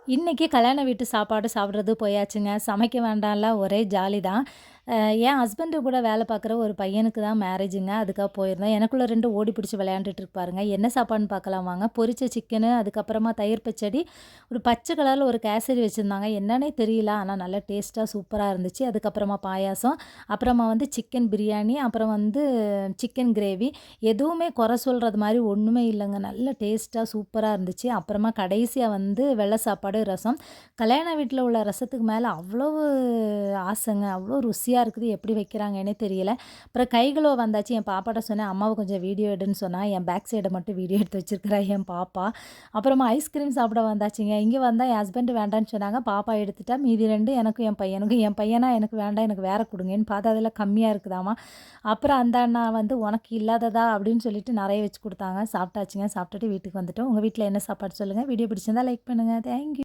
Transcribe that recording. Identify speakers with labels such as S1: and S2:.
S1: இன்னைக்கு கல்யாண வீட்டு சாப்பாடு சாப்பிட்றது போயாச்சுங்க. சமைக்க வேண்டாம்ல ஒரே ஜாலி தான். என் ஹஸ்பண்டு கூட வேலை பார்க்குற ஒரு பையனுக்கு தான் மேரேஜுங்க. அதுக்காக போயிருந்தோம். எனக்குள்ள 2 ஓடி பிடிச்சு விளையாண்டுட்டு இருப்பாருங்க. என்ன சாப்பாடுன்னு பார்க்கலாம் வாங்க. பொரிச்ச சிக்கனு, அதுக்கப்புறமா தயிர் பச்சடி, ஒரு பச்சை கலர்ல ஒரு கேசரி வச்சிருந்தாங்க. என்னன்னே தெரியல. ஆனா நல்லா டேஸ்ட்டா சூப்பரா இருந்துச்சு. அதுக்கப்புறமா பாயாசம், அப்புறமா வந்து சிக்கன் பிரியாணி, அப்புறம் வந்து சிக்கன் கிரேவி. எதுவுமே குறை சொல்றது மாரி ஒண்ணுமே இல்லங்க. நல்ல டேஸ்ட்டா சூப்பரா இருந்துச்சு. அப்புறமா கடைசியா வந்து வெள்ள சாப்பாடு, ரசம். கல்யாண வீட்ல உள்ள ரசத்துக்கு மேல அவ்வளவு ஆசைங்க. அவ்வளோ ருசியா இருக்குது. எப்படி வைக்கிறாங்கன்னே தெரியல. அப்புறம் கை கழுவ வந்தாச்சு. என் பாப்பாட்ட சொன்னேன், "அம்மாவ கொஞ்சம் வீடியோ எடுன்னு" சொன்னா. என் பேக் சைட மட்டும் வீடியோ எடுத்து வச்சிருக்கிறா என் பாப்பா. அப்புறமா ஐஸ்கிரீம் சாப்பிட வந்தாச்சுங்க. இங்க வந்தா என் ஹஸ்பண்ட் வேண்டான்னு சொன்னாங்க. பாப்பா எடுத்துட்டா. மீதி 2 எனக்கும் என் பையனுக்கும். என் பையனா எனக்கு வேண்டாம், எனக்கு வேற குடுங்கன்னு பார்த்தா அதில கம்மியா இருக்குதாமா. அப்புறம் அந்த அண்ணா வந்து "உனக்கு இல்லாததா?" அப்படின்னு சொல்லிட்டு நெறைய வச்சு குடுத்தாங்க. சாப்பிட்டாச்சுங்க. சாப்பிட்டுட்டு வீட்டுக்கு வந்துட்டோம். உங்க வீட்ல என்ன சாப்பாடு சொல்லுங்க. வீடியோ பிடிச்சிருந்தா லைக் பண்ணுங்க. Thank you.